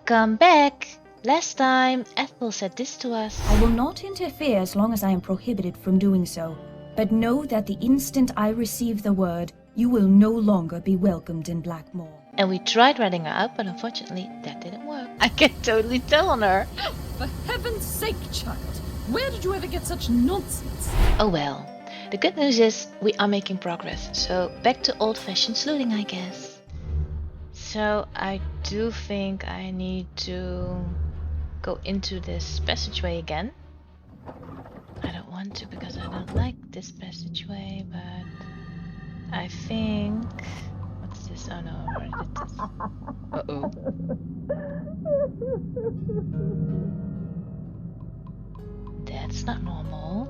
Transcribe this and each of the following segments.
Welcome back! Last time, Ethel said this to us. I will not interfere as long as I am prohibited from doing so. But know that the instant I receive the word, you will no longer be welcomed in Blackmoor. And we tried ratting her out, but unfortunately, that didn't work. I can totally tell on her. For heaven's sake, child! Where did you ever get such nonsense? Oh well. The good news is, we are making progress. So, back to old-fashioned sleuthing, I guess. So, I do think I need to go into this passageway again. I don't want to because I don't like this passageway, but I think... What's this? Oh no, I already did this. Uh-oh. That's not normal.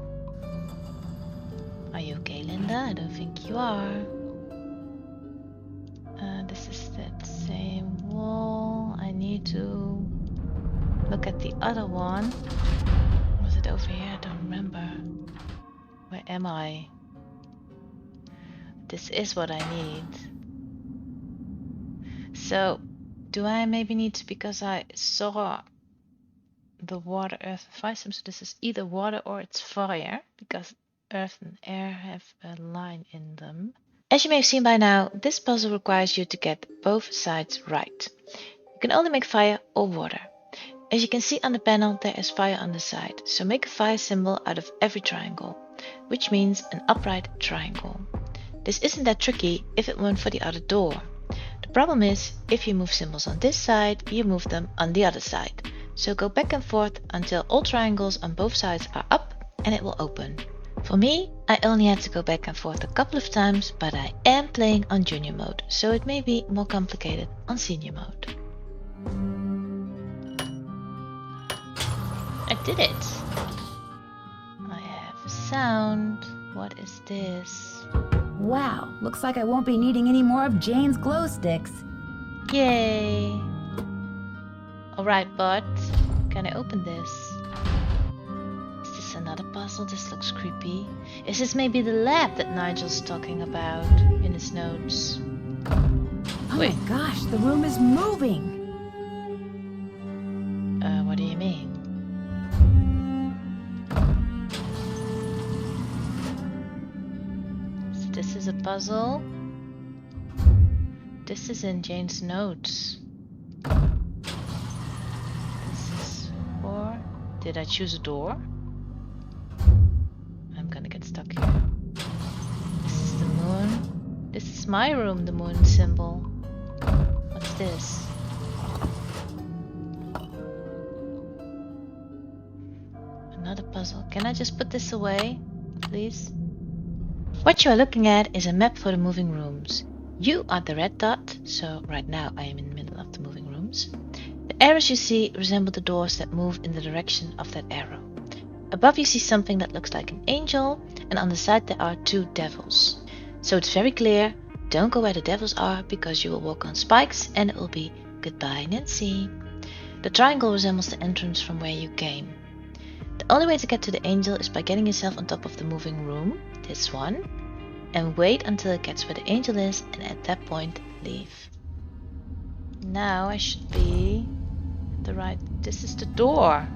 Are you okay, Linda? I don't think you are. This is that same wall. I need to look at the other one. Was it over here? I don't remember. Where am I? This is what I need. So, do I maybe need to, because I saw the water, earth, and fire symbol, so this is either water or it's fire, because earth and air have a line in them. As you may have seen by now, this puzzle requires you to get both sides right. You can only make fire or water. As you can see on the panel, there is fire on the side, so make a fire symbol out of every triangle, which means an upright triangle. This isn't that tricky if it weren't for the other door. The problem is, if you move symbols on this side, you move them on the other side. So go back and forth until all triangles on both sides are up and it will open. For me, I only had to go back and forth a couple of times, but I am playing on junior mode, so it may be more complicated on senior mode. I did it! I have a sound. What is this? Wow, looks like I won't be needing any more of Jane's glow sticks. Yay! Alright, but can I open this? Is this another puzzle? This looks creepy. Is this maybe the lab that Nigel's talking about in his notes? Oh Wait. my gosh, the room is moving! What do you mean? So this is a puzzle. This is in Jane's notes. This is for... Did I choose a door? I'm gonna get stuck here. This is the moon. This is my room, the moon symbol. What's this? Another puzzle. Can I just put this away, please? What you are looking at is a map for the moving rooms. You are the red dot, so right now I am in the middle of the moving rooms. The arrows you see resemble the doors that move in the direction of that arrow. Above you see something that looks like an angel, and on the side there are two devils. So it's very clear, don't go where the devils are because you will walk on spikes and it will be goodbye Nancy. The triangle resembles the entrance from where you came. The only way to get to the angel is by getting yourself on top of the moving room, this one, and wait until it gets where the angel is, and at that point leave. Now I should be at the right. This is the door.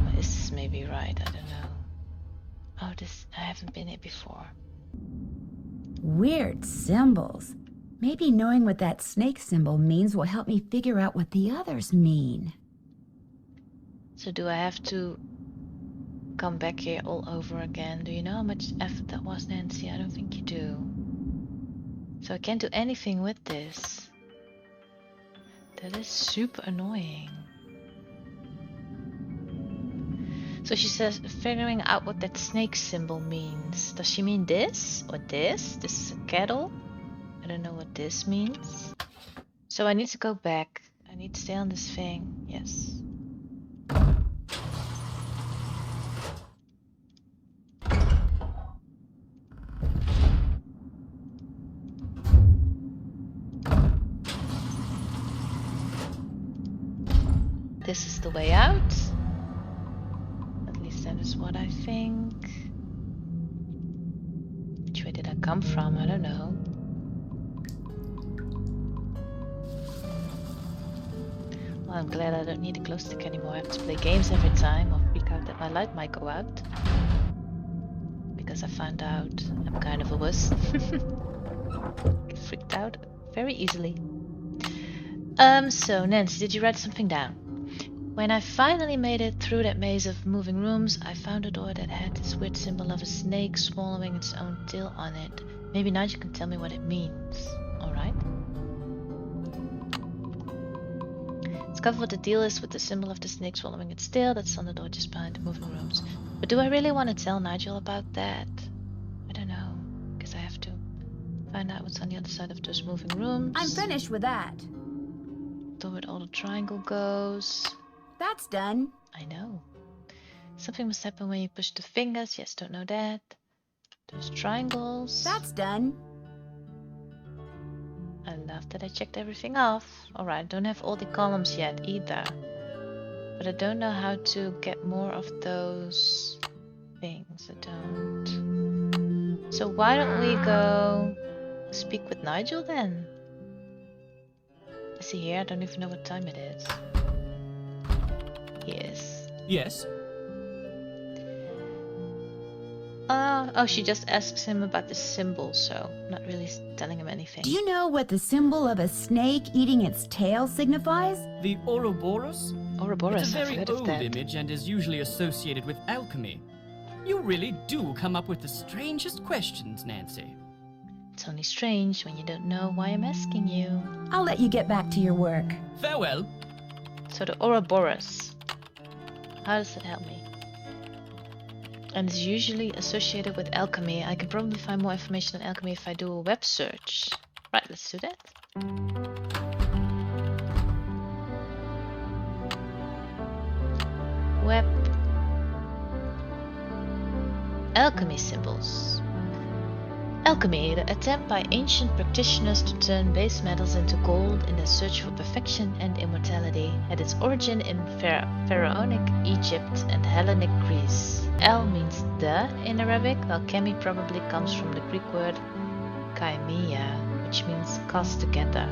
Or is this maybe right? I don't know. Oh, this, I haven't been here before. Weird symbols. Maybe knowing what that snake symbol means will help me figure out what the others mean. So do I have to come back here all over again? Do you know how much effort that was, Nancy? I don't think you do. So I can't do anything with this. That is super annoying. So she says, figuring out what that snake symbol means. Does she mean this or this? This is a kettle. I don't know what this means. So I need to go back. I need to stay on this thing. Yes. This is the way out. At least that is what I think. Which way did I come from? I don't know. Well, I'm glad I don't need a glow stick anymore. I have to play games every time or freak out that my light might go out. Because I found out I'm kind of a wuss. Get freaked out very easily. So Nancy, did you write something down? When I finally made it through that maze of moving rooms, I found a door that had this weird symbol of a snake swallowing its own tail on it. Maybe Nigel can tell me what it means. Alright. Discover what the deal is with the symbol of the snake swallowing its tail that's on the door just behind the moving rooms. But do I really want to tell Nigel about that? I don't know, because I have to find out what's on the other side of those moving rooms. I'm finished with that. Door where all the triangle goes. That's done. I know. Something must happen when you push the fingers. Yes, don't know that. Those triangles. That's done. I love that I checked everything off. Alright, don't have all the columns yet either. But I don't know how to get more of those things. I don't. So why don't we go speak with Nigel then? Is he here? I don't even know what time it is. He is. Yes? Oh, she just asks him about the symbol, so not really telling him anything. Do you know what the symbol of a snake eating its tail signifies? The Ouroboros? Ouroboros, It's a I've very heard of old that. image and is usually associated with alchemy. You really do come up with the strangest questions, Nancy. It's only strange when you don't know why I'm asking you. I'll let you get back to your work. Farewell. So the Ouroboros. How does it help me? And it's usually associated with alchemy. I can probably find more information on alchemy if I do a web search. Right, let's do that. Web. Alchemy symbols. Alchemy, the attempt by ancient practitioners to turn base metals into gold in their search for perfection and immortality, had its origin in Pharaonic Egypt and Hellenic Greece. El means the in Arabic. Alchemy probably comes from the Greek word kaimia, which means cast together.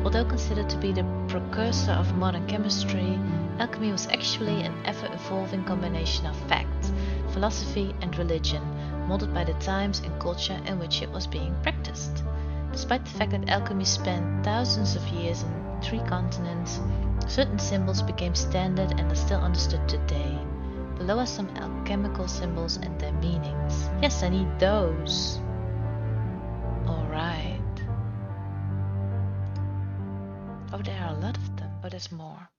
Although considered to be the precursor of modern chemistry, alchemy was actually an ever-evolving combination of fact, philosophy and religion, molded by the times and culture in which it was being practiced. Despite the fact that alchemy spanned thousands of years in 3 continents, certain symbols became standard and are still understood today. Below are some alchemical symbols and their meanings. Yes, I need those. Alright. Oh, there are a lot of them. Oh, there's more.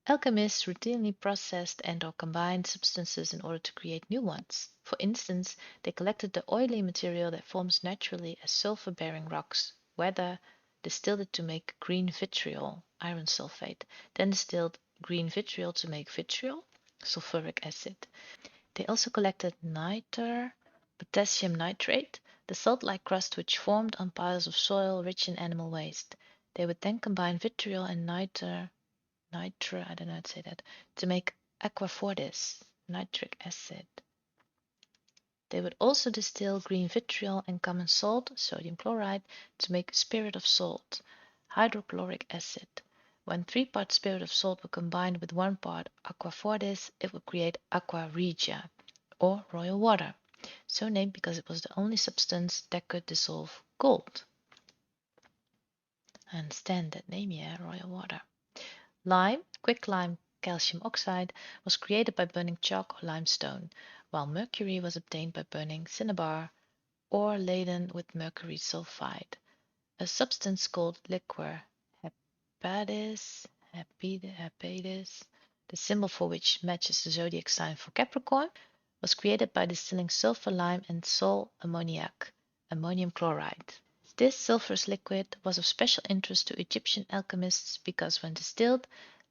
Alchemists routinely processed and/or combined substances in order to create new ones. For instance, they collected the oily material that forms naturally as sulfur-bearing rocks, weather, distilled it to make green vitriol, iron sulfate, then distilled green vitriol to make vitriol, sulfuric acid. They also collected niter, potassium nitrate, the salt-like crust which formed on piles of soil rich in animal waste. They would then combine vitriol and niter, I don't know how to say that, to make aquafortis, nitric acid. They would also distill green vitriol and common salt, sodium chloride, to make spirit of salt, hydrochloric acid. When 3 parts spirit of salt were combined with 1 part aquafortis, it would create aqua regia, or royal water, so named because it was the only substance that could dissolve gold. I understand that name, yeah, royal water. Lime, quicklime calcium oxide, was created by burning chalk or limestone, while mercury was obtained by burning cinnabar, ore laden with mercury sulfide. A substance called liquor hepatis, the symbol for which matches the zodiac sign for Capricorn, was created by distilling sulfur lime and sol ammoniac, ammonium chloride. This sulfurous liquid was of special interest to Egyptian alchemists because when distilled,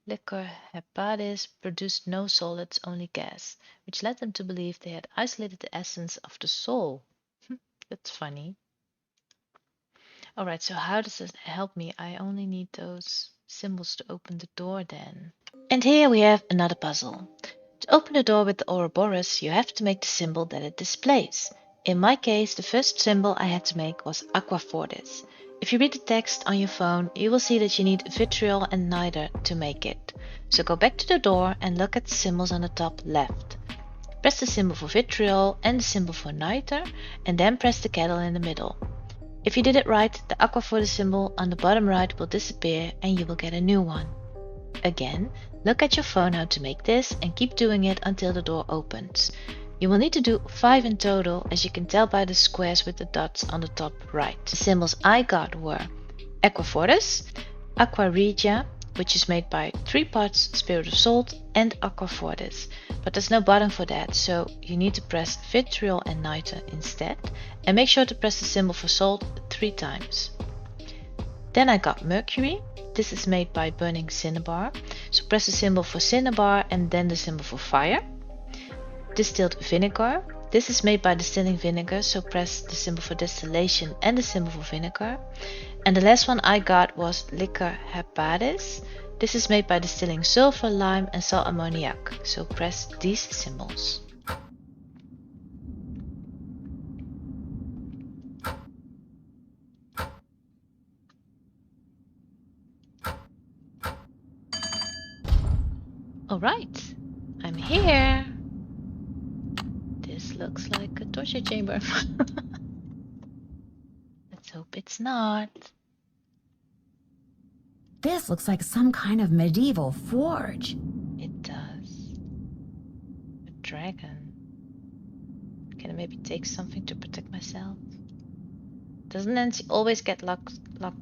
liquor hepatis produced no solids, only gas, which led them to believe they had isolated the essence of the soul. That's funny. Alright, so how does this help me? I only need those symbols to open the door then. And here we have another puzzle. To open the door with the Ouroboros, you have to make the symbol that it displays. In my case, the first symbol I had to make was aquafortis. If you read the text on your phone, you will see that you need vitriol and niter to make it. So go back to the door and look at the symbols on the top left. Press the symbol for vitriol and the symbol for niter, and then press the kettle in the middle. If you did it right, the aqua for the symbol on the bottom right will disappear and you will get a new one. Again, look at your phone how to make this and keep doing it until the door opens. You will need to do 5 in total, as you can tell by the squares with the dots on the top right. The symbols I got were Aqua Fortis, Aqua Regia, which is made by 3 parts Spirit of Salt, and Aqua Fortis. But there's no button for that, so you need to press Vitriol and Niter instead, and make sure to press the symbol for Salt 3 times. Then I got Mercury. This is made by burning cinnabar, so press the symbol for cinnabar and then the symbol for fire. Distilled vinegar. This is made by distilling vinegar, so press the symbol for distillation and the symbol for vinegar. And the last one I got was liquor hepatis. This is made by distilling sulfur, lime and salt ammoniac, so press these symbols. Alright, I'm here. This looks like a torture chamber. Let's hope it's not. This looks like some kind of medieval forge. It does. A dragon. Can I maybe take something to protect myself? Doesn't Nancy always get locked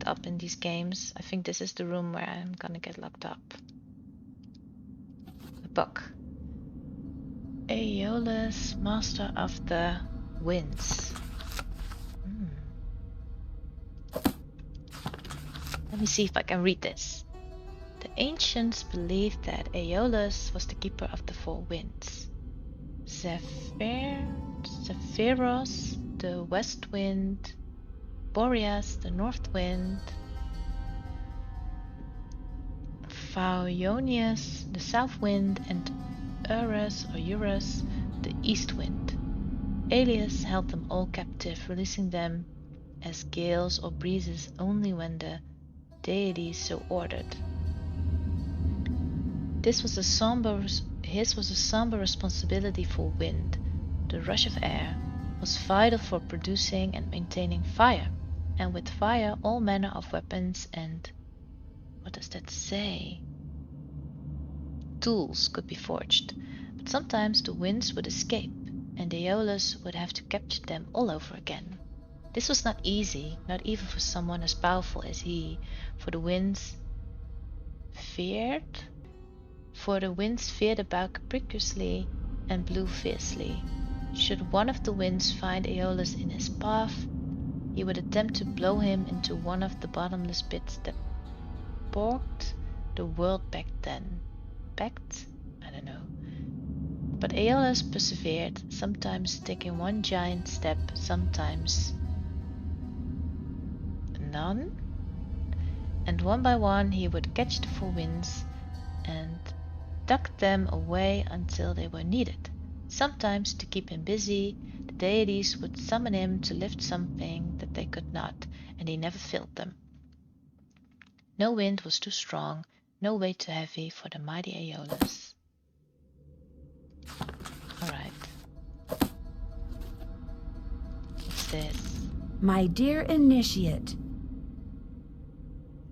up in these games? I think this is the room where I'm gonna get locked up. The book. Aeolus, Master of the Winds. Let me see if I can read this. The ancients believed that Aeolus was the keeper of the 4 winds. Zephyros, the west wind, Boreas, the north wind, Phaionius, the south wind, and Eurus, the east wind. Aeolus held them all captive, releasing them as gales or breezes only when the deities so ordered. His was a somber responsibility for wind. The rush of air was vital for producing and maintaining fire, and with fire all manner of weapons and, what does that say? Tools could be forged, but sometimes the winds would escape, and Aeolus would have to capture them all over again. This was not easy, not even for someone as powerful as he, for the winds feared about capriciously and blew fiercely. Should one of the winds find Aeolus in his path, he would attempt to blow him into one of the bottomless pits that porked the world back then. Packed? I don't know. But Aeolus persevered, sometimes taking one giant step, sometimes none. And one by one he would catch the 4 winds and duck them away until they were needed. Sometimes, to keep him busy, the deities would summon him to lift something that they could not, and he never failed them. No wind was too strong, no weight too heavy for the mighty Aeolus. Alright. What's this? My dear initiate.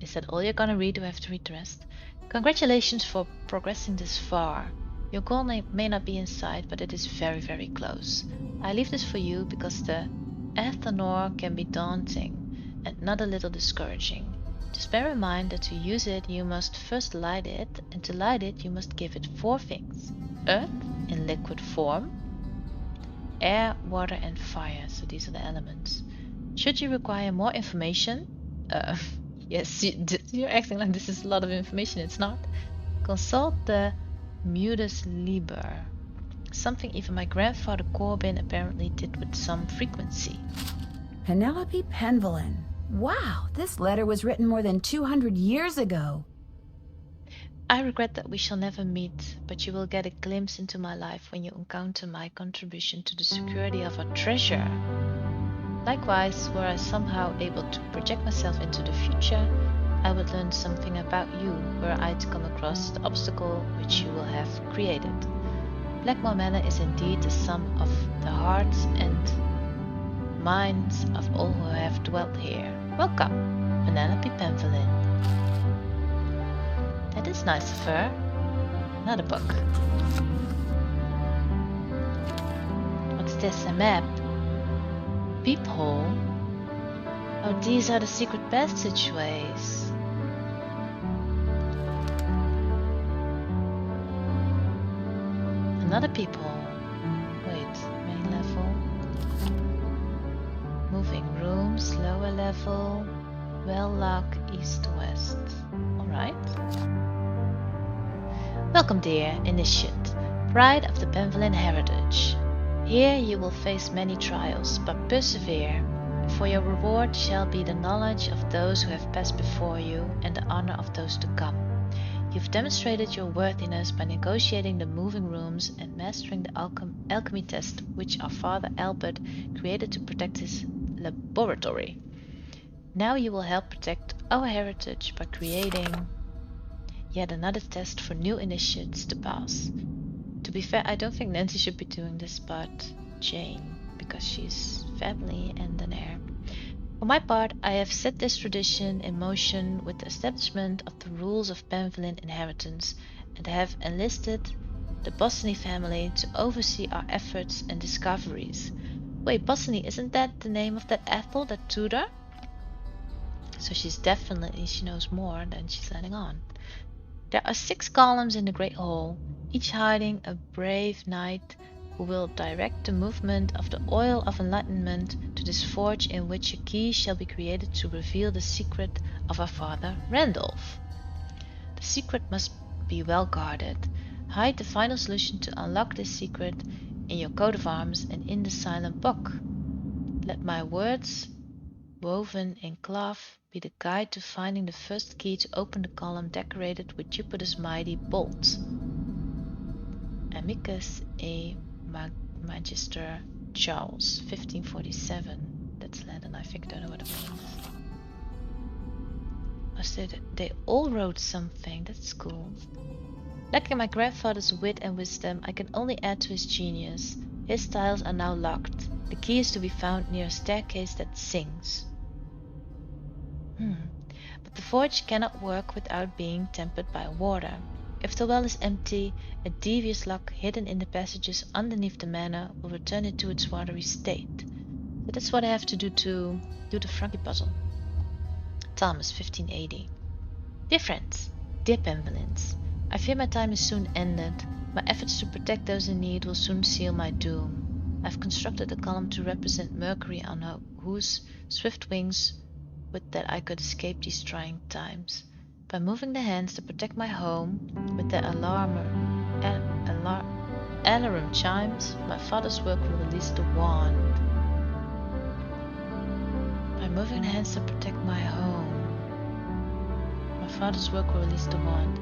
Is that all you're gonna read? Do I have to read the rest? Congratulations for progressing this far. Your goal may not be in sight, but it is very, very close. I leave this for you because the Athanor can be daunting and not a little discouraging. Just bear in mind that to use it you must first light it, and to light it you must give it 4 things. Earth in liquid form, air, water and fire, so these are the elements. Should you require more information, yes, you're acting like this is a lot of information, it's not. Consult the Mutus Liber, something even my grandfather Corbin apparently did with some frequency. Penelope Penvillin. Wow, this letter was written more than 200 years ago. I regret that we shall never meet, but you will get a glimpse into my life when you encounter my contribution to the security of our treasure. Likewise, were I somehow able to project myself into the future, I would learn something about you were I to come across the obstacle which you will have created. Blackmoor Manor is indeed the sum of the hearts and minds of all who have dwelt here. Welcome, Penelope Penvelin. That is nice of her. Another book. What's this? A map? Peephole? Oh, these are the secret passageways. Another peephole. Wait, main level. Moving rooms, lower level. Well lock, east to west. Alright. Welcome, dear initiate, pride of the Penvelin heritage. Here you will face many trials, but persevere, for your reward shall be the knowledge of those who have passed before you and the honor of those to come. You've demonstrated your worthiness by negotiating the moving rooms and mastering the alchemy test which our father Albert created to protect his laboratory. Now you will help protect our heritage by creating yet another test for new initiates to pass. To be fair, I don't think Nancy should be doing this, but Jane, because she's family and an heir. For my part, I have set this tradition in motion with the establishment of the rules of Penvelin inheritance, and have enlisted the Bosny family to oversee our efforts and discoveries. Wait, Bosny, isn't that the name of that Ethel, that tutor? So she knows more than she's letting on. There are 6 columns in the Great Hall, each hiding a brave knight who will direct the movement of the oil of enlightenment to this forge in which a key shall be created to reveal the secret of our father Randolph. The secret must be well guarded. Hide the final solution to unlock this secret in your coat of arms and in the silent book. Let my words, woven in cloth, be the guide to finding the first key to open the column decorated with Jupiter's mighty bolt. Amicus A. Magister Charles, 1547. That's Latin, I think. I don't know what it means. Oh, so they all wrote something. That's cool. Lacking my grandfather's wit and wisdom, I can only add to his genius. His styles are now locked. The key is to be found near a staircase that sings. But the forge cannot work without being tempered by water. If the well is empty, a devious lock hidden in the passages underneath the manor will return it to its watery state. So that's what I have to do the Frankie puzzle. Thomas, 1580. Dear friends, dear Penvelins, I fear my time is soon ended. My efforts to protect those in need will soon seal my doom. I've constructed a column to represent Mercury on whose swift wings with that I could escape these trying times. By moving the hands to protect my home with their alarm chimes, my father's work will release the wand. By moving the hands to protect my home, my father's work will release the wand.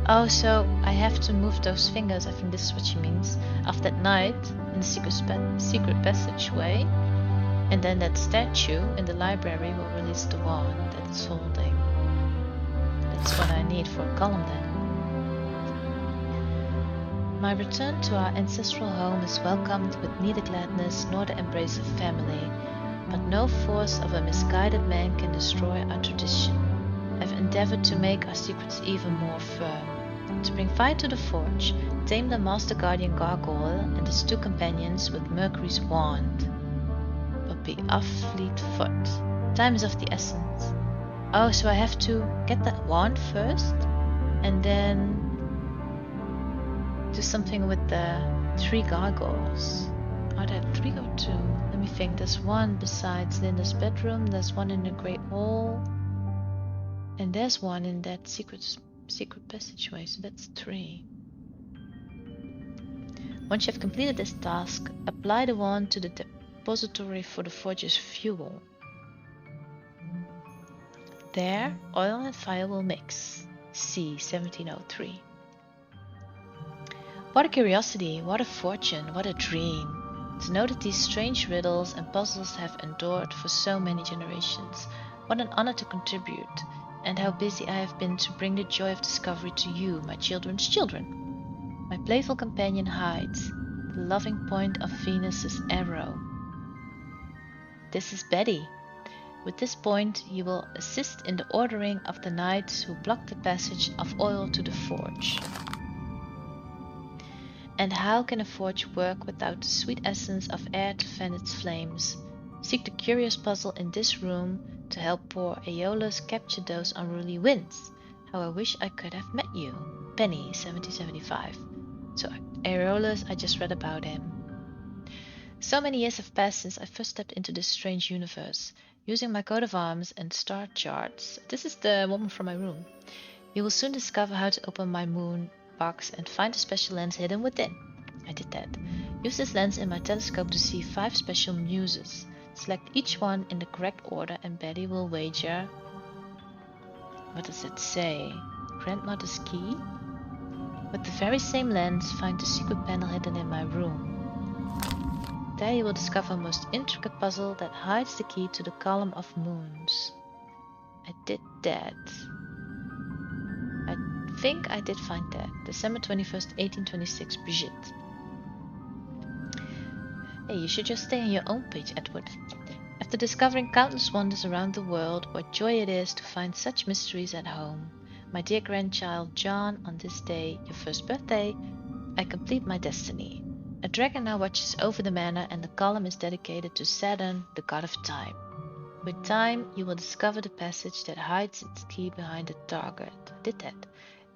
Oh, so I have to move those fingers, I think this is what she means, of that knight in the secret passageway, and then that statue in the library will release the wand that it's holding. That's what I need for a column then. My return to our ancestral home is welcomed with neither gladness nor the embrace of family, but no force of a misguided man can destroy our tradition. I've endeavored to make our secrets even more firm. To bring fire to the forge, tame the Master Guardian Gargoyle and his 2 companions with Mercury's wand. But be off fleet foot. Time is of the essence. Oh, so I have to get that wand first, and then do something with the 3 gargoyles. Are there 3 or 2? Let me think. There's one besides Linda's bedroom, there's one in the Great Hall, and there's one in that secret passageway, so that's 3. Once you have completed this task, apply the wand to the depository for the forge's fuel. There, oil and fire will mix. C. 1703. What a curiosity, what a fortune, what a dream. To know that these strange riddles and puzzles have endured for so many generations. What an honor to contribute, and how busy I have been to bring the joy of discovery to you, my children's children. My playful companion hides, the loving point of Venus's arrow. This is Betty. With this point, you will assist in the ordering of the knights who block the passage of oil to the forge. And how can a forge work without the sweet essence of air to fan its flames? Seek the curious puzzle in this room to help poor Aeolus capture those unruly winds. How I wish I could have met you. Penny, 1775. So Aeolus, I just read about him. So many years have passed since I first stepped into this strange universe. Using my coat of arms and star charts, this is the woman from my room. You will soon discover how to open my moon box and find a special lens hidden within. I did that. Use this lens in my telescope to see 5 special muses. Select each one in the correct order and Betty will wager... What does it say? Grandmother's key? With the very same lens, find the secret panel hidden in my room. There you will discover a most intricate puzzle that hides the key to the column of moons. I did that. I think I did find that. December 21st, 1826, Brigitte. Hey, you should just stay on your own page, Edward. After discovering countless wonders around the world, what joy it is to find such mysteries at home. My dear grandchild John, on this day, your first birthday, I complete my destiny. A dragon now watches over the manor and the column is dedicated to Saturn, the god of time. With time, you will discover the passage that hides its key behind the target. I did that.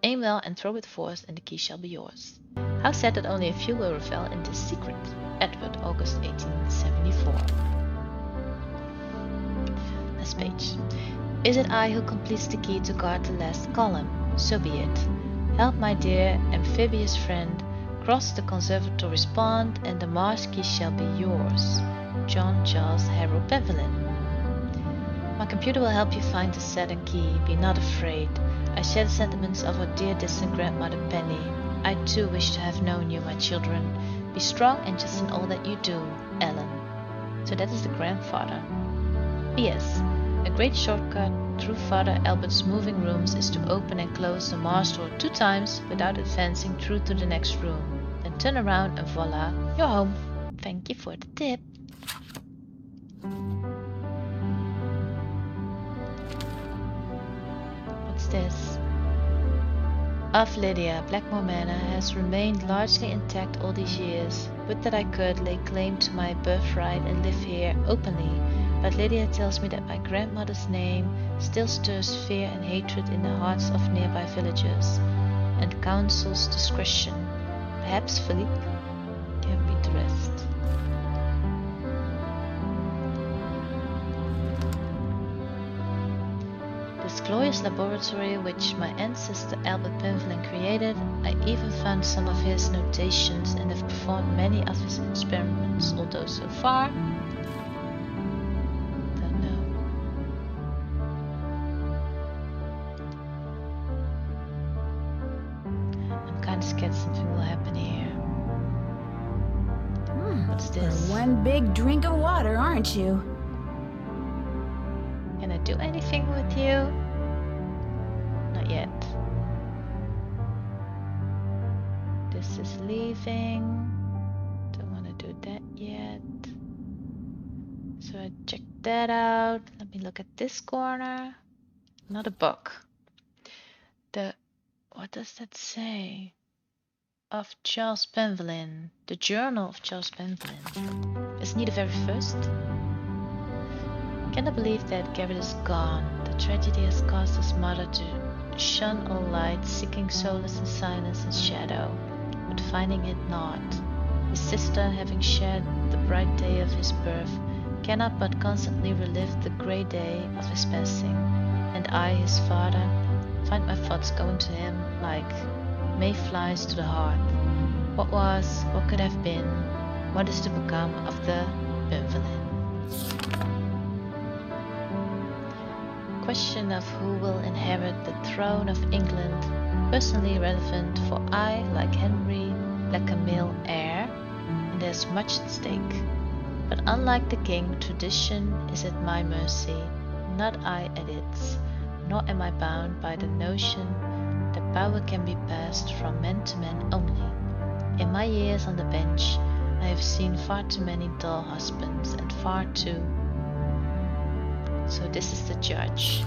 Aim well and throw with force and the key shall be yours. How sad that only a few will revel in this secret. Edward, August 1874. Last page. Is it I who completes the key to guard the last column? So be it. Help my dear amphibious friend cross the conservatory's pond and the Mars key shall be yours. John Charles Harrow Bevelin. My computer will help you find the Saturn key. Be not afraid. I share the sentiments of our dear distant grandmother Penny. I too wish to have known you, my children. Be strong and just in all that you do, Ellen. So that is the grandfather. P.S. A great shortcut through Father Albert's moving rooms is to open and close the Mars door 2 times without advancing through to the next room. Then turn around and voila, you're home. Thank you for the tip. What's this? Of Lydia, Blackmoor Manor has remained largely intact all these years. Would that I could lay claim to my birthright and live here openly. But Lydia tells me that my grandmother's name still stirs fear and hatred in the hearts of nearby villagers, and counsels discretion. Perhaps Philippe can read the rest. This glorious laboratory which my ancestor Albert Penvelin created, I even found some of his notations and have performed many of his experiments, although so far something will happen here. What's this? You're one big drink of water, aren't you? Can I do anything with you? Not yet. This is leaving. Don't want to do that yet. So I check that out. Let me look at this corner. Not a book. What does that say? Of Charles Penvelin. The Journal of Charles Penvelin. Isn't he the very first? Cannot believe that Garrett is gone. The tragedy has caused his mother to shun all light, seeking solace in silence and shadow, but finding it not. His sister, having shared the bright day of his birth, cannot but constantly relive the grey day of his passing. And I, his father, find my thoughts going to him like mayflies to the heart. What was, what could have been, what is to become of the Penvelin? Question of who will inherit the throne of England, personally relevant for I, like Henry, lack a male heir, and there's much at stake. But unlike the king, tradition is at my mercy, not I at its, nor am I bound by the notion that power can be passed from man to man only. In my years on the bench, I have seen far too many dull husbands and far too... So this is the judge.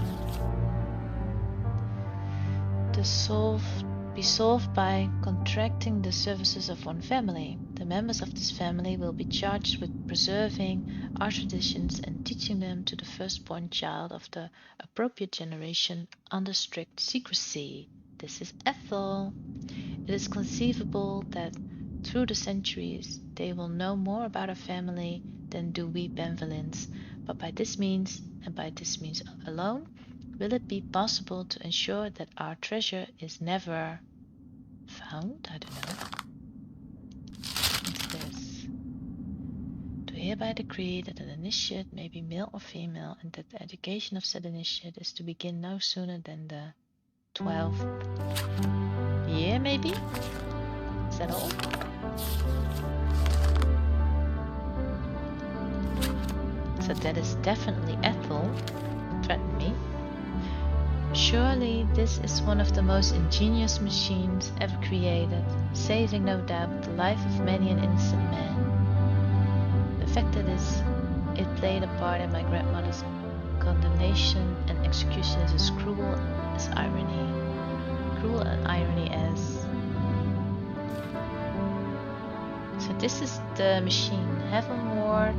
Be solved by contracting the services of one family. The members of this family will be charged with preserving our traditions and teaching them to the firstborn child of the appropriate generation under strict secrecy. This is Ethel. It is conceivable that through the centuries they will know more about our family than do we Benvalins, but by this means, and by this means alone, will it be possible to ensure that our treasure is never found? I don't know. What's this? To hereby decree that an initiate may be male or female, and that the education of said initiate is to begin no sooner than the 12th year, maybe? Is that all? So that is definitely Ethel. Threatened me. Surely this is one of the most ingenious machines ever created, saving no doubt the life of many an innocent man. The fact that it played a part in my grandmother's condemnation and execution is as cruel as irony. Cruel and irony as... So this is the machine. Heavenward.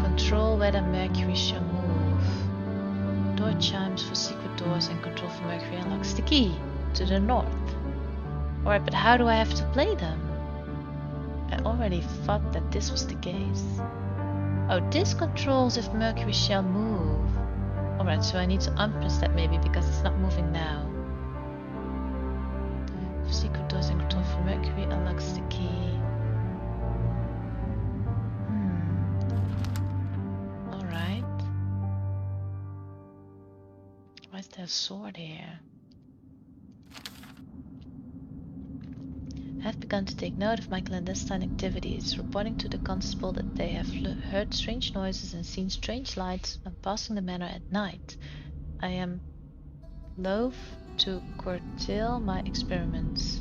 Control whether Mercury shall move. Door chimes for secret doors and control for Mercury unlocks the key to the north. Alright, but how do I have to play them? I already thought that this was the case. Oh, this controls if Mercury shall move. Alright, so I need to unpress that maybe because it's not moving now. For secret doors and control for Mercury unlocks the key. Why is there a sword here? I have begun to take note of my clandestine activities, reporting to the constable that they have heard strange noises and seen strange lights when passing the manor at night. I am loath to curtail my experiments.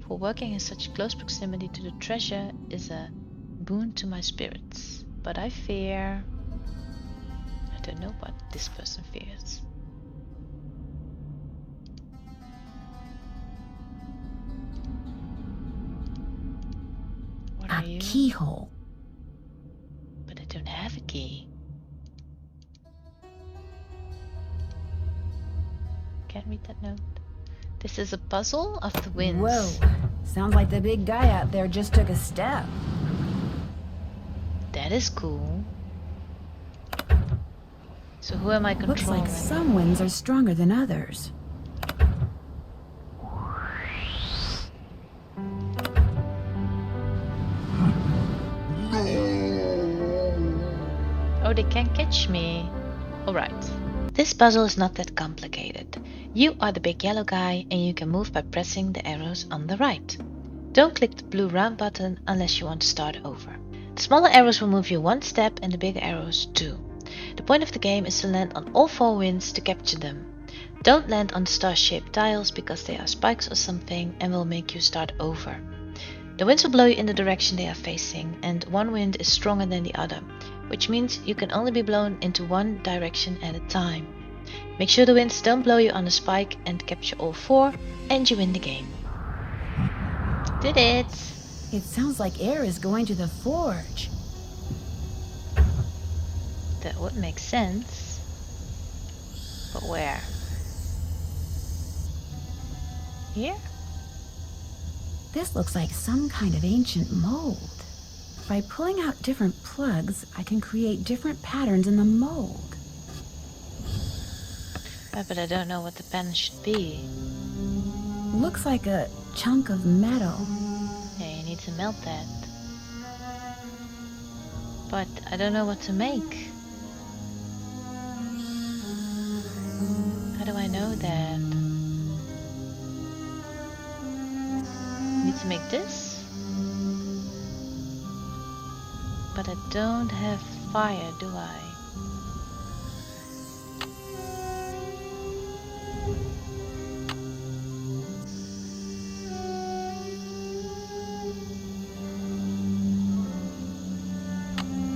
For working in such close proximity to the treasure is a boon to my spirits. But I fear... I don't know what this person fears. What are you? A keyhole. But I don't have a key. Can't read that note. This is a puzzle of the winds. Whoa. Sounds like the big guy out there just took a step. That is cool. So who am I controlling? Looks like some winds are stronger than others. Oh, they can't catch me. Alright. This puzzle is not that complicated. You are the big yellow guy and you can move by pressing the arrows on the right. Don't click the blue round button unless you want to start over. The smaller arrows will move you one step and the bigger arrows two. The point of the game is to land on all four winds to capture them. Don't land on the star-shaped tiles because they are spikes or something and will make you start over. The winds will blow you in the direction they are facing, and one wind is stronger than the other, which means you can only be blown into one direction at a time. Make sure the winds don't blow you on a spike and capture all four, and you win the game. Did it! It sounds like air is going to the forge. That would make sense. But where? Here? This looks like some kind of ancient mold. By pulling out different plugs, I can create different patterns in the mold. But I don't know what the pattern should be. Looks like a chunk of metal. Yeah, you need to melt that. But I don't know what to make. How do I know that? need to make this. But I don't have fire, do I?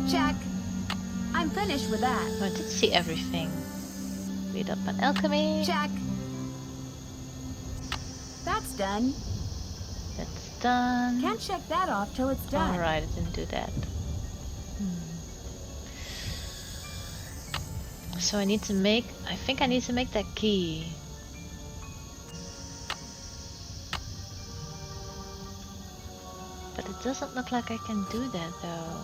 Check. I'm finished with that. Oh, I did see everything. Read up on alchemy. Check. That's done. That's done. Can't check that off till it's done. Alright, I didn't do that. So I think I need to make that key. But it doesn't look like I can do that though.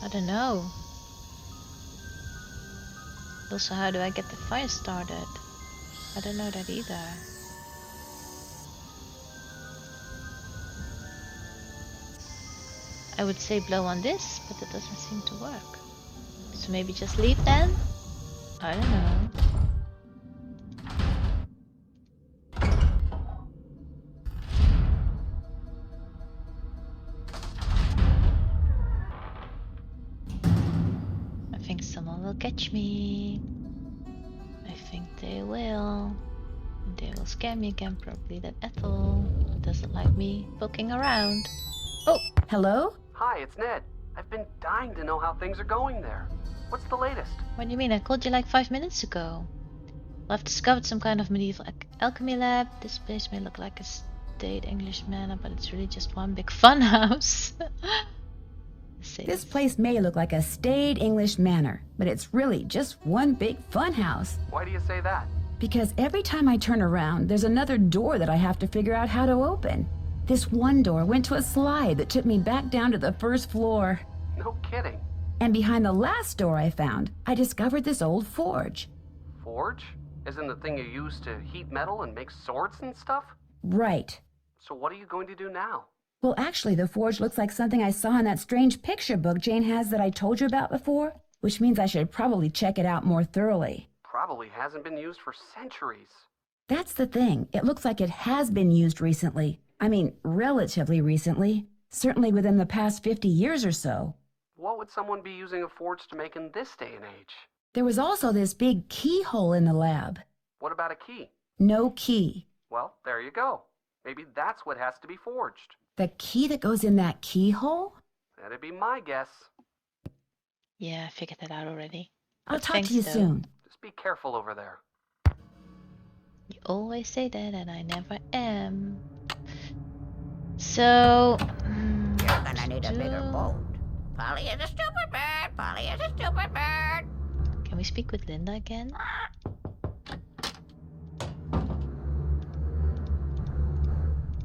I don't know. Also, how do I get the fire started? I don't know that either. I would say blow on this, but it doesn't seem to work. So maybe just leave then? I don't know. I think someone will catch me. I think they will. And they will scare me again, probably that Ethel doesn't like me poking around. Oh! Hello? Hi, it's Ned. I've been dying to know how things are going there. What's the latest? What do you mean? I called you like 5 minutes ago. Well, I've discovered some kind of medieval alchemy lab. This place may look like a state English manor, but it's really just one big fun house. This place may look like a staid English manor, but it's really just one big fun house. Why do you say that? Because every time I turn around, there's another door that I have to figure out how to open. This one door went to a slide that took me back down to the first floor. No kidding. And behind the last door I found, I discovered this old forge. Forge? Isn't the thing you use to heat metal and make swords and stuff? Right. So what are you going to do now? Well, actually, the forge looks like something I saw in that strange picture book Jane has that I told you about before, which means I should probably check it out more thoroughly. Probably hasn't been used for centuries. That's the thing. It looks like it has been used recently. I mean, relatively recently. Certainly within the past 50 years or so. What would someone be using a forge to make in this day and age? There was also this big keyhole in the lab. What about a key? No key. Well, there you go. Maybe that's what has to be forged. The key that goes in that keyhole? That'd be my guess. Yeah, I figured that out already. I'll But talk thanks, to you though. soon. Just be careful over there. You always say that, and I never am. So... You're gonna need a bigger boat. Polly is a stupid bird. Polly is a stupid bird. Can we speak with Linda again?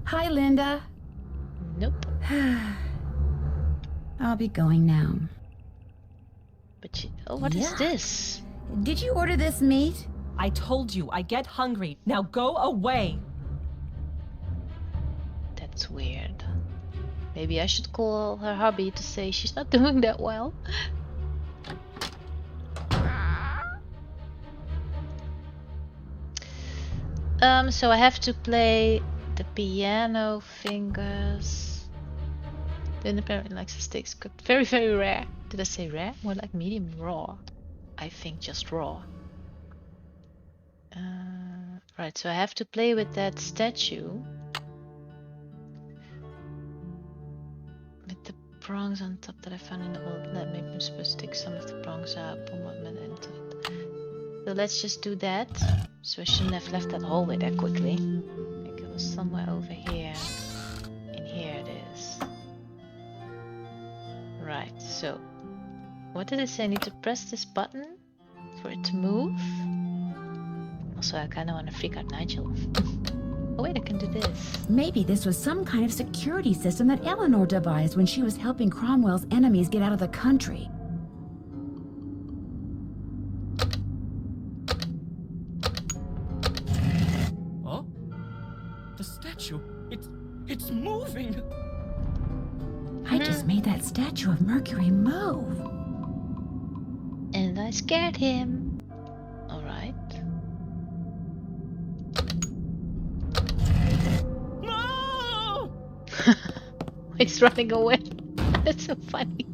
Hi, Linda. Nope. I'll be going now. But she... Oh, what is Yeah. this? Did you order this meat? I told you, I get hungry. Now go away. That's weird. Maybe I should call her hubby to say she's not doing that well. So I have to play the piano fingers. Then apparently likes the steaks cooked. Very, very rare. Did I say rare? More like medium raw. I think just raw. Right, so I have to play with that statue. With the prongs on top that I found in the old lab. Maybe I'm supposed to take some of the prongs out, put one into it. So let's just do that. So I shouldn't have left that hallway there quickly. I think it was somewhere over here. And here it is. Right, so what did it say? I need to press this button for it to move. Also, I kind of want to freak out Nigel. Oh wait, I can do this. Maybe this was some kind of security system that Eleanor devised when she was helping Cromwell's enemies get out of the country. Oh? The statue. It's moving. I just made that statue of Mercury move. I scared him. Alright. No! He's running away. That's so funny.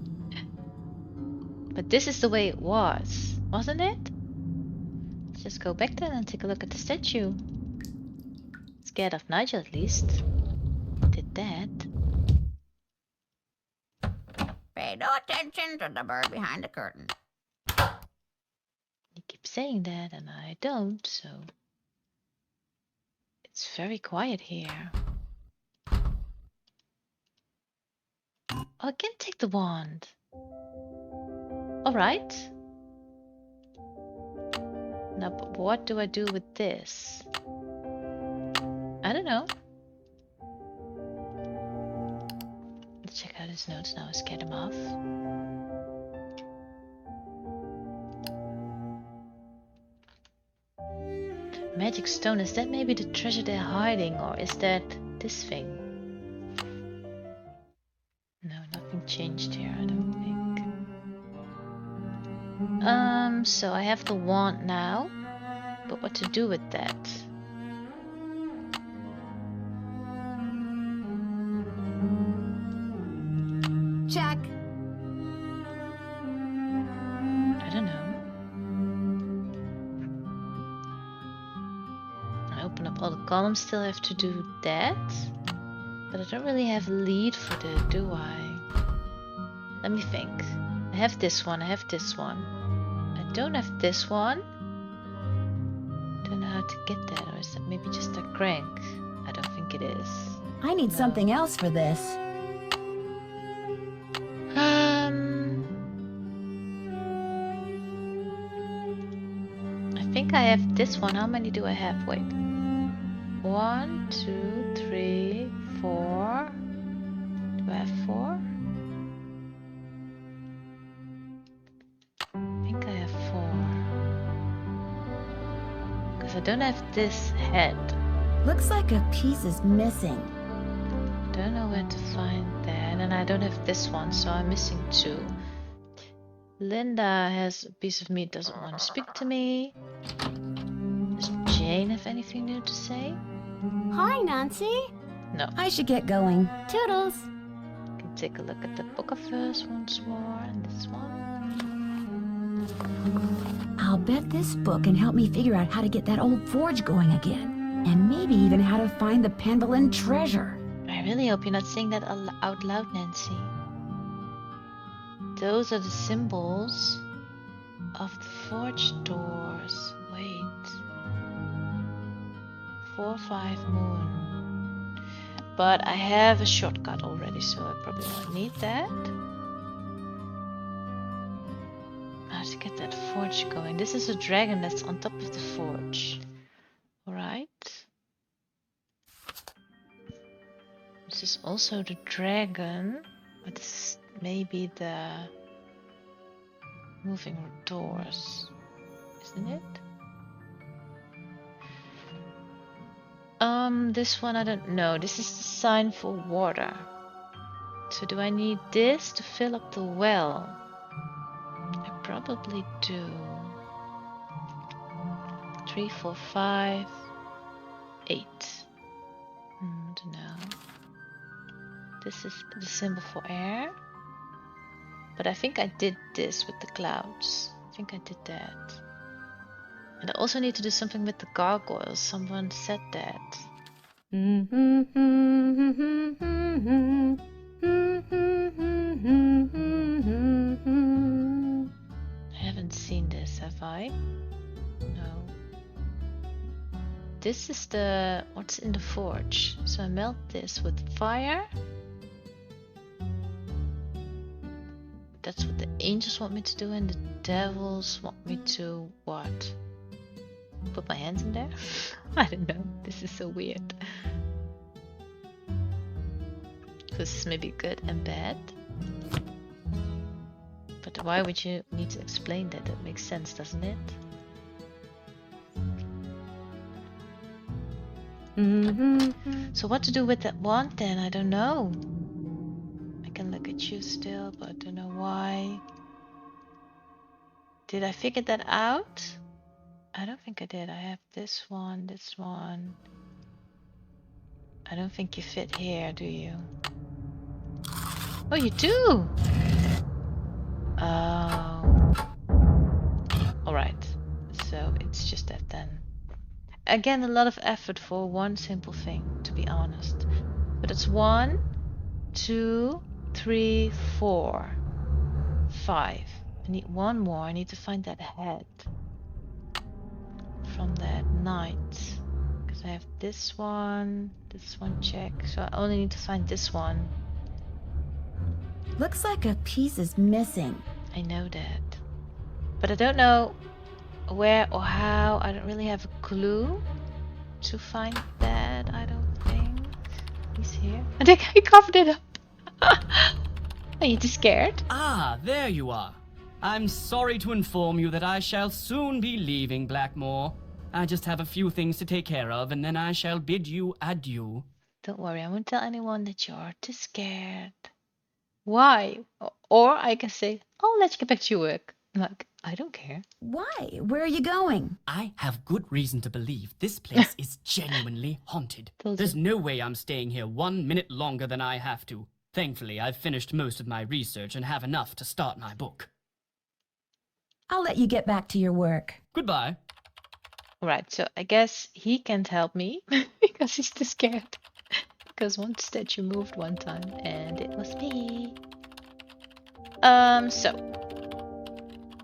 But this is the way it was, wasn't it? Let's just go back then and take a look at the statue. Scared of Nigel at least. Did that. Pay no attention to the bird behind the curtain. You keep saying that and I don't, so... It's very quiet here. Oh, I can take the wand. Alright. Now, but what do I do with this? I don't know. Let's check out his notes now. Scared him off. Magic stone, is that maybe the treasure they're hiding, or is that this thing? No, nothing changed here, I don't think. So I have the wand now, but what to do with that? Check. I don't know. I open up all the columns, still have to do that. But I don't really have a lead for that, do I? Let me think. I have this one, I have this one. I don't have this one. Don't know how to get that, or is that maybe just a crank? I don't think it is. I need something else for this. I think I have this one. How many do I have? Wait. 1, 2, 3, 4. Do I have 4? I think I have 4. Because I don't have this head. Looks like a piece is missing. Don't know where to find that. And I don't have this one, so I'm missing 2. Linda has a piece of meat, doesn't want to speak to me. Does Jane have anything new to say? Hi, Nancy. No. I should get going. Toodles. Can take a look at the book of verse once more, and this one. I'll bet this book can help me figure out how to get that old forge going again. And maybe even how to find the Pendleton treasure. I really hope you're not saying that out loud, Nancy. Those are the symbols of the forge doors. Wait. 4, 5, moon. But I have a shortcut already, so I probably won't need that. How to get that forge going? This is a dragon that's on top of the forge. Alright. This is also the dragon, but this is maybe the moving doors, isn't it? This one I don't know. This is the sign for water. So do I need this to fill up the well? I probably do. 3, 4, 5, 8. Don't know. This is the symbol for air. But I think I did this with the clouds. I think I did that. And I also need to do something with the gargoyles. Someone said that. I haven't seen this, have I? No. This is the... what's in the forge? So I melt this with fire. That's what the angels want me to do, and the devils want me to what? Put my hands in there? I don't know. This is so weird. This is maybe good and bad. But why would you need to explain that? That makes sense, doesn't it? So what to do with that wand then? I don't know. I can look at you still, but I don't know why. Did I figure that out? I don't think I did. I have this one, this one. I don't think you fit here, do you? Oh, you do! Oh. Alright. So it's just that then. Again, a lot of effort for one simple thing, to be honest. But it's 1, 2, 3, 4, 5. I need one more. I need to find that head from that knight. Because I have this one check. So I only need to find this one. Looks like a piece is missing. I know that. But I don't know where or how. I don't really have a clue to find that, I don't think. He's here. I think I covered it up. Are you too scared? Ah, there you are. I'm sorry to inform you that I shall soon be leaving Blackmoor. I just have a few things to take care of, and then I shall bid you adieu. Don't worry, I won't tell anyone that you're too scared. Why? Or I can say, oh, let's get back to your work. Like, I don't care. Why? Where are you going? I have good reason to believe this place is genuinely haunted. There's no way I'm staying here 1 minute longer than I have to. Thankfully, I've finished most of my research and have enough to start my book. I'll let you get back to your work. Goodbye. Right, so I guess he can't help me because he's too scared. Because one statue moved one time and it was me. So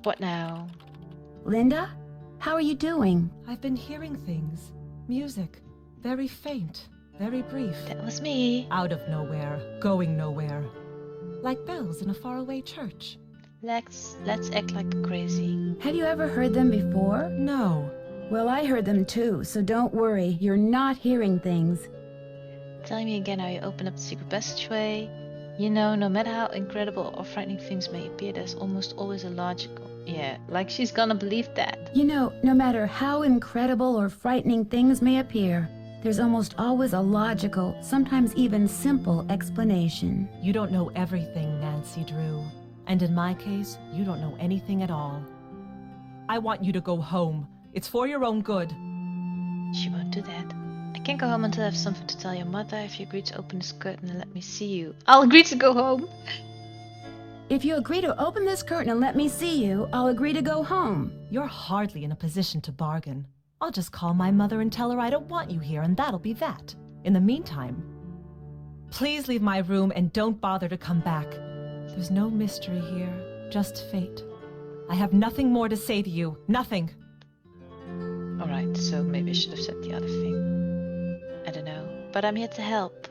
what now? Linda? How are you doing? I've been hearing things. Music. Very faint. Very brief. That was me. Out of nowhere. Going nowhere. Like bells in a faraway church. Let's act like crazy. Have you ever heard them before? No. Well, I heard them too, so don't worry. You're not hearing things. Telling me again how you open up the secret passageway. You know, no matter how incredible or frightening things may appear, there's almost always a logical... Yeah, like she's gonna believe that. You know, no matter how incredible or frightening things may appear, there's almost always a logical, sometimes even simple explanation. You don't know everything, Nancy Drew. And in my case, you don't know anything at all. I want you to go home. It's for your own good. She won't do that. I can't go home until I have something to tell your mother. If you agree to open this curtain and let me see you, I'll agree to go home. If you agree to open this curtain and let me see you, I'll agree to go home. You're hardly in a position to bargain. I'll just call my mother and tell her I don't want you here, and that'll be that. In the meantime, please leave my room and don't bother to come back. There's no mystery here, just fate. I have nothing more to say to you. Nothing. Alright, so maybe I should have said the other thing. I don't know. But I'm here to help.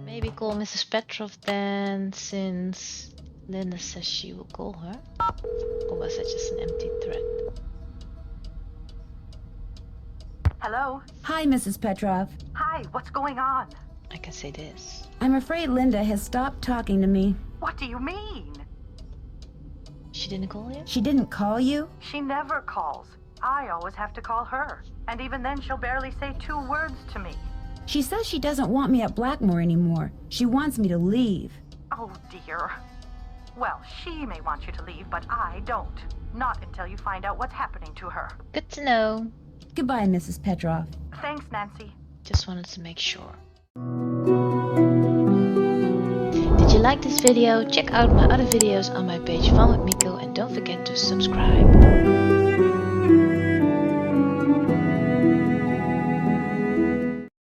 Maybe call Mrs. Petrov then, since Linda says she will call her. Or was that just an empty threat? Hello? Hi, Mrs. Petrov. Hi, what's going on? I can say this. I'm afraid Linda has stopped talking to me. What do you mean? She didn't call you? She didn't call you? She never calls. I always have to call her. And even then she'll barely say 2 words to me. She says she doesn't want me at Blackmoor anymore. She wants me to leave. Oh dear. Well, she may want you to leave, but I don't. Not until you find out what's happening to her. Good to know. Goodbye, Mrs. Petrov. Thanks, Nancy. Just wanted to make sure. Did you like this video? Check out my other videos on my page Fun with Miko and don't forget to subscribe.